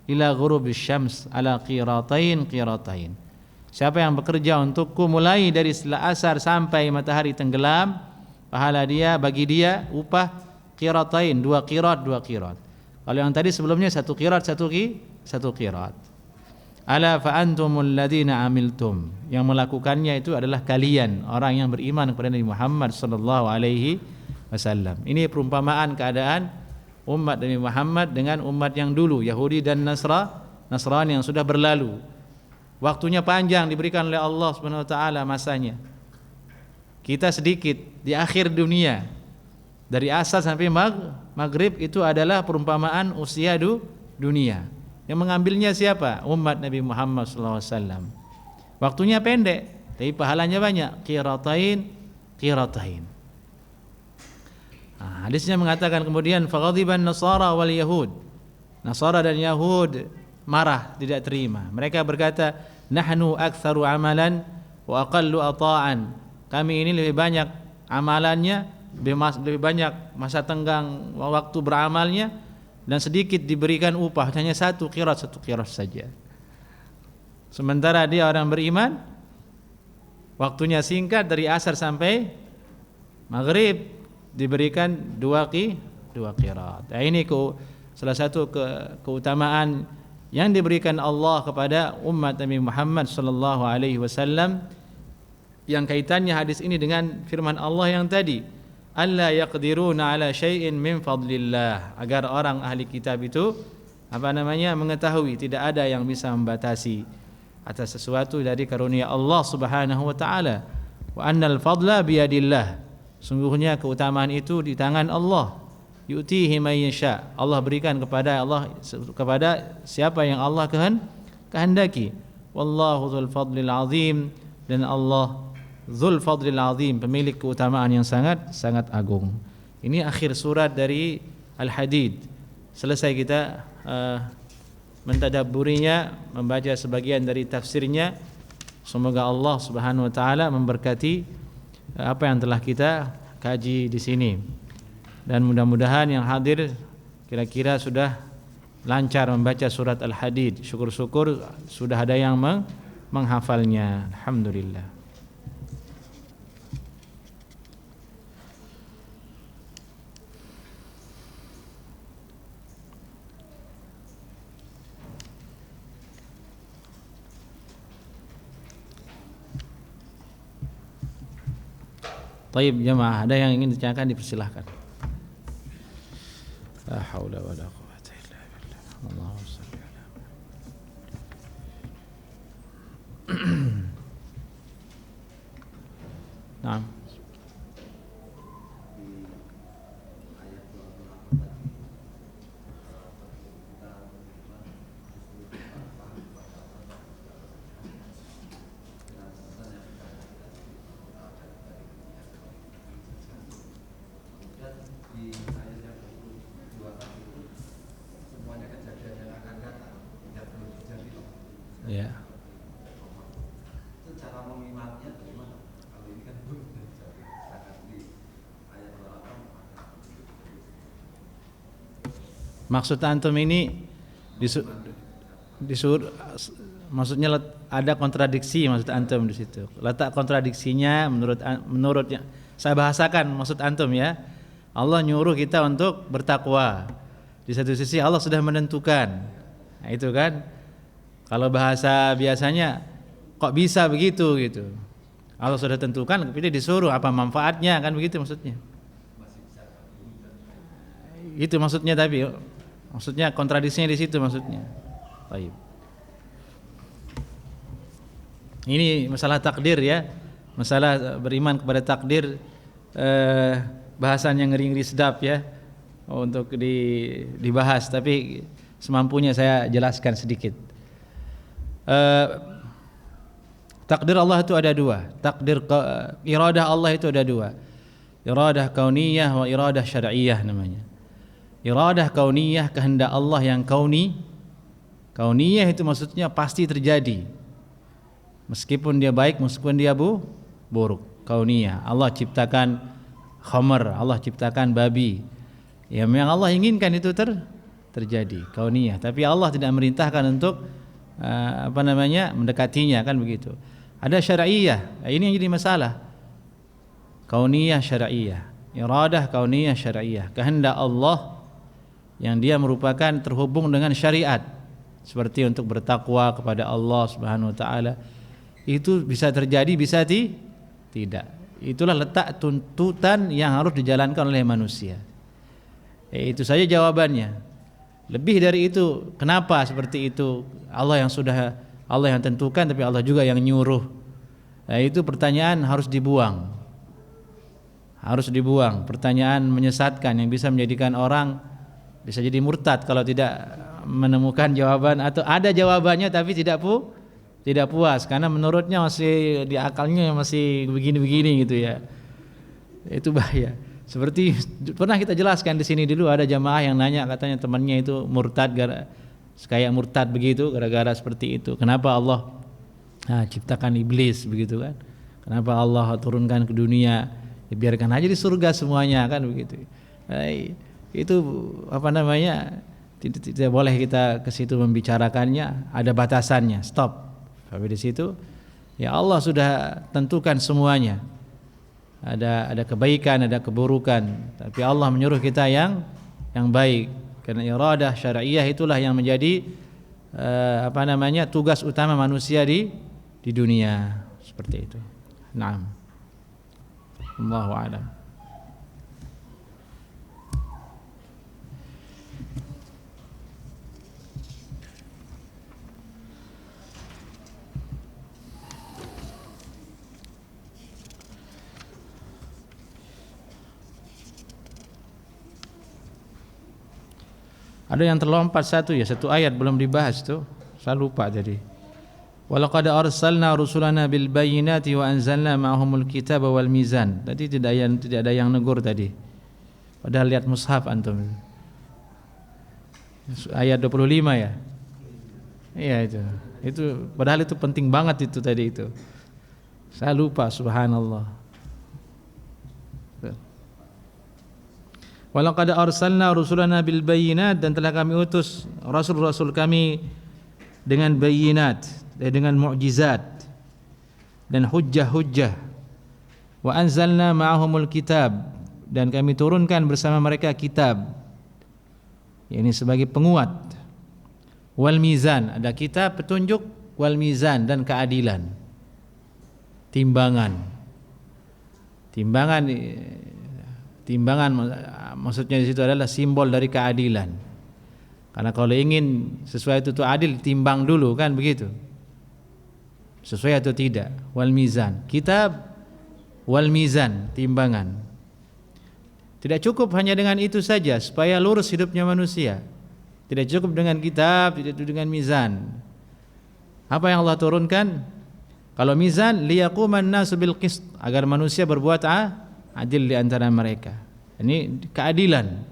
ila ghurubisy syams ala qiratain. Siapa yang bekerja untukku mulai dari setelah asar sampai matahari tenggelam, pahala dia, bagi dia upah qiratain, 2 qirat. Kalau yang tadi sebelumnya 1 qirat, 1 qirat. Ala fa antumul ladzina amiltum, yang melakukannya itu adalah kalian, orang yang beriman kepada Nabi Muhammad sallallahu alaihi wasallam. Ini perumpamaan keadaan umat Nabi Muhammad dengan umat yang dulu, Yahudi dan Nasrani yang sudah berlalu. Waktunya panjang diberikan oleh Allah Subhanahu wa taala masanya. Kita sedikit di akhir dunia. Dari asar sampai maghrib itu adalah perumpamaan usia dunia. Yang mengambilnya siapa? Umat Nabi Muhammad sallallahu alaihi wasallam. Waktunya pendek, tapi pahalanya banyak. Qiratain. Hadisnya mengatakan kemudian faghadiban nasara wal yahud. Nasara dan Yahud marah, tidak terima. Mereka berkata, nahnu aktsaru amalan wa aqallu ata'an. Kami ini lebih banyak amalannya, lebih banyak masa tenggang waktu beramalnya, dan sedikit diberikan upah, hanya 1 qirat saja. Sementara dia orang beriman, waktunya singkat dari asar sampai maghrib, diberikan 2 qirat. Ini salah satu keutamaan yang diberikan Allah kepada umat Nabi Muhammad sallallahu alaihi wasallam, yang kaitannya hadis ini dengan firman Allah yang tadi, alla yaqdiruna ala syai'in min fadlillah, agar orang ahli kitab itu mengetahui tidak ada yang bisa membatasi atas sesuatu dari karunia Allah Subhanahu wa taala. Wa annal fadla biyadillah, sungguhnya keutamaan itu di tangan Allah. Yu'tihi may yasha, Allah berikan kepada siapa yang Allah kehendaki. Wallahu dzul fadlil azim, dan Allah dzul fadlil azim, pemilik keutamaan yang sangat agung. Ini akhir surat dari Al-Hadid. Selesai kita mentadabburinya, membaca sebagian dari tafsirnya. Semoga Allah Subhanahu wa taala memberkati apa yang telah kita kaji di sini. Dan mudah-mudahan yang hadir kira-kira sudah lancar membaca surat Al-Hadid. Syukur-syukur sudah ada yang menghafalnya. Alhamdulillah. Taib jemaah, ada yang ingin ditanyakan, dipersilahkan. La haula wala quwwata illa billah. Allahumma shalli ala Naam. Ya. Cara mengimatnya bagaimana? Kalau ini kan belum terjadi, akan di ayat 8. Maksud antum ini maksudnya ada kontradiksi, maksud antum di situ. Letak kontradiksinya menurutnya saya bahasakan maksud antum ya. Allah nyuruh kita untuk bertakwa. Di satu sisi Allah sudah menentukan. Nah, itu kan. Kalau bahasa biasanya kok bisa begitu gitu. Allah sudah tentukan, kita disuruh apa manfaatnya, kan begitu maksudnya. Itu maksudnya, tapi maksudnya kontradisinya di situ maksudnya. Baik. Ini masalah takdir ya, masalah beriman kepada takdir, bahasan yang ngeri-ngeri sedap ya untuk dibahas, tapi semampunya saya jelaskan sedikit. Takdir Allah itu ada dua, iradah Allah itu ada dua, iradah kauniyah wa iradah syar'iyah namanya. Iradah kauniyah, kehendak Allah yang kauni. Kauniyah itu maksudnya pasti terjadi, meskipun dia baik, meskipun dia buruk. Kauniyah, Allah ciptakan khamar, Allah ciptakan babi, ya memang Allah inginkan itu terjadi. Kauniyah, tapi Allah tidak merintahkan untuk mendekatinya, kan begitu. Ada syar'iyah, ini yang jadi masalah. Kauniyah syar'iyah, iradah kauniyah syar'iyah, kehendak Allah yang dia merupakan terhubung dengan syariat, seperti untuk bertakwa kepada Allah Subhanahu wa taala. Itu bisa terjadi, bisa tidak. Itulah letak tuntutan yang harus dijalankan oleh manusia. Itu saja jawabannya. Lebih dari itu, kenapa seperti itu? Allah yang tentukan, tapi Allah juga yang nyuruh. Itu pertanyaan harus dibuang. Harus dibuang. Pertanyaan menyesatkan yang bisa menjadikan orang bisa jadi murtad kalau tidak menemukan jawaban, atau ada jawabannya tapi tidak puas karena menurutnya masih di akalnya masih begini-begini gitu ya. Itu bahaya. Seperti pernah kita jelaskan di sini dulu, ada jamaah yang nanya, katanya temannya itu murtad, kayak murtad begitu gara-gara seperti itu. Kenapa Allah ciptakan iblis begitu kan? Kenapa Allah turunkan ke dunia? Biarkan aja di surga semuanya, kan begitu. Itu tidak boleh kita ke situ membicarakannya, ada batasannya, stop. Tapi di situ ya Allah sudah tentukan semuanya. Ada kebaikan, ada keburukan, tapi Allah menyuruh kita yang baik. Karena iradah syar'iyah itulah yang menjadi tugas utama manusia di dunia, seperti itu. Naam. Allahu a'lam. Ada yang terlompat satu ayat belum dibahas tuh. Saya lupa tadi. Walaqad arsalna rusulana bil bayyinati wa anzalna ma'ahumul kitaba wal mizan. Tadi tidak ada yang negur tadi. Padahal lihat mushaf antum. Ayat 25 ya. Iya itu. Itu padahal itu penting banget itu tadi itu. Saya lupa, subhanallah. Walaqad arsalna rusulana bil bayyinat, dan telah kami utus rasul-rasul kami dengan bayyinat, dengan mukjizat dan hujjah-hujjah. Wa anzalna ma'ahumul kitab, dan kami turunkan bersama mereka kitab, yakni sebagai penguat. Wal mizan, ada kitab petunjuk, wal mizan, dan keadilan, timbangan maksudnya di situ adalah simbol dari keadilan. Karena kalau ingin sesuatu itu adil, timbang dulu, kan begitu. Sesuai atau tidak. Wal mizan, kitab, wal mizan, timbangan. Tidak cukup hanya dengan itu saja supaya lurus hidupnya manusia. Tidak cukup dengan kitab, tidak cukup dengan mizan. Apa yang Allah turunkan? Kalau mizan, liyaquman nasu bil qist, agar manusia berbuat adil di antara mereka. Ini keadilan,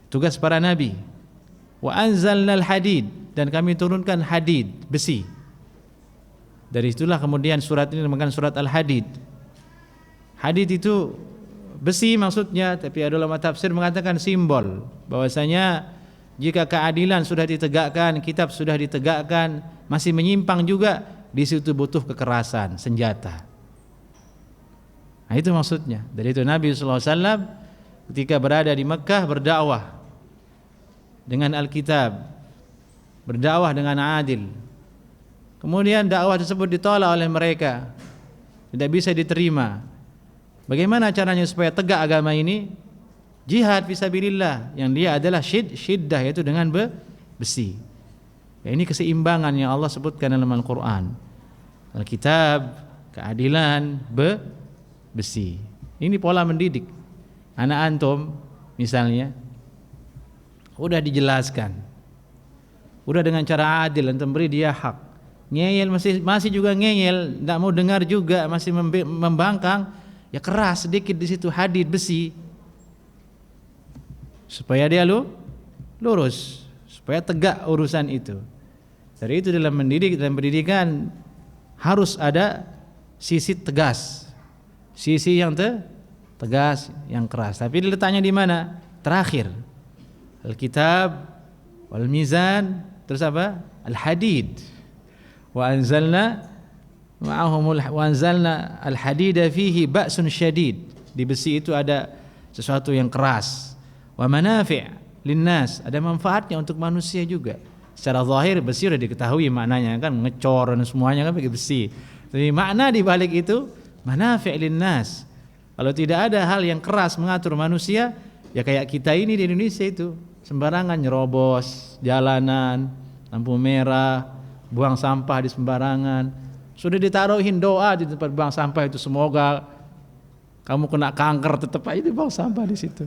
tugas para nabi. Wa anzalnal hadid, dan kami turunkan hadid, besi. Dari itulah kemudian surat ini dinamakan surat Al-Hadid. Hadid itu besi maksudnya, tapi ada ulama tafsir mengatakan simbol bahwasanya jika keadilan sudah ditegakkan, kitab sudah ditegakkan, masih menyimpang juga, di situ butuh kekerasan, senjata. Nah, itu maksudnya. Dari itu Nabi SAW ketika berada di Mekah berdakwah dengan Alkitab, berdakwah dengan adil. Kemudian dakwah tersebut ditolak oleh mereka. tidak bisa diterima. Bagaimana caranya supaya tegak agama ini? Jihad fisabilillah, yang dia adalah syiddah, yaitu dengan besi. Ya, ini keseimbangan yang Allah sebutkan dalam Al-Quran. Alkitab, keadilan, besi. Ini pola mendidik. Anak antum misalnya udah dijelaskan, udah dengan cara adil, antum beri dia hak. Ngeyel masih juga ngeyel, tidak mau dengar juga, masih membangkang, ya keras sedikit di situ, hadid besi, supaya dia lurus, supaya tegak urusan itu. Dari itu dalam mendidik, dalam pendidikan harus ada sisi tegas, sisi yang tegas, yang keras. Tapi letaknya di mana? Terakhir. Alkitab wal mizan, terus apa? Al-hadid. Wa anzalna al-hadida fihi ba'sun syadid. Di besi itu ada sesuatu yang keras. Wa manafi' linnas, ada manfaatnya untuk manusia juga. Secara zahir besi sudah diketahui maknanya kan, ngecor dan semuanya kan pakai besi. Tapi makna di balik itu manafi' linnas. Kalau tidak ada hal yang keras mengatur manusia, ya kayak kita ini di Indonesia itu sembarangan nyerobos jalanan, lampu merah, buang sampah di sembarangan. Sudah ditaruhin doa di tempat buang sampah itu, semoga kamu kena kanker, tetap aja dibuang sampah di situ.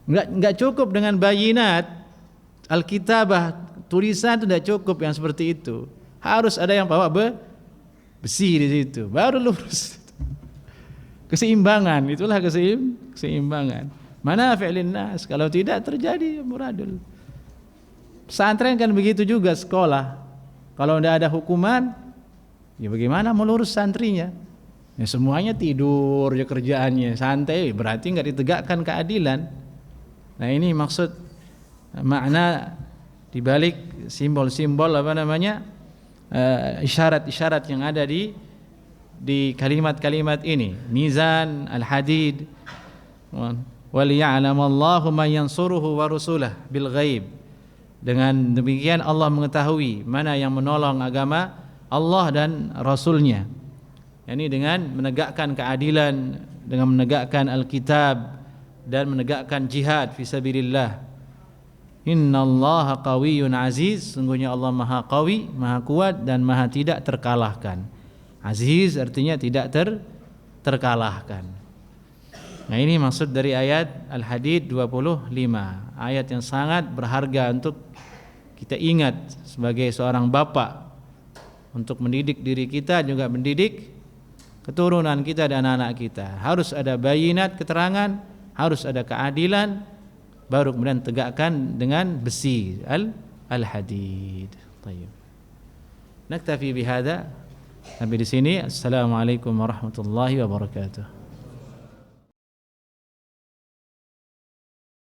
Enggak cukup dengan bayinat Alkitabah, tulisan itu tidak cukup yang seperti itu. Harus ada yang bawa besi di situ, baru lurus. Keseimbangan, itulah keseimbangan. Manafi' linnas, kalau tidak terjadi muradul. Pesantren kan begitu juga, sekolah. Kalau tidak ada hukuman, ya bagaimana melurus santrinya? Ya semuanya tidur ya kerjaannya, santai, berarti enggak ditegakkan keadilan. Nah, ini maksud makna dibalik simbol-simbol isyarat-isyarat yang ada di kalimat-kalimat ini. Mizan, al-hadid, wal ya'lamallahu man yansuruhu wa rusulah bil ghaib. Dengan demikian Allah mengetahui mana yang menolong agama Allah dan Rasulnya. Ini dengan menegakkan keadilan, dengan menegakkan Alkitab dan menegakkan jihad fisabilillah. Innallaha qawiyyun aziz, sungguhnya Allah Maha Qawi, Maha kuat dan Maha tidak terkalahkan. Aziz artinya tidak terkalahkan. Nah, ini maksud dari ayat Al-Hadid 25, ayat yang sangat berharga untuk kita ingat sebagai seorang bapak, untuk mendidik diri kita, juga mendidik keturunan kita dan anak kita. Harus ada bayinat, keterangan, harus ada keadilan, baru kemudian tegakkan dengan besi al-hadid. Baik. Naktafi bihada. Sampai di sini. Assalamualaikum warahmatullahi wabarakatuh.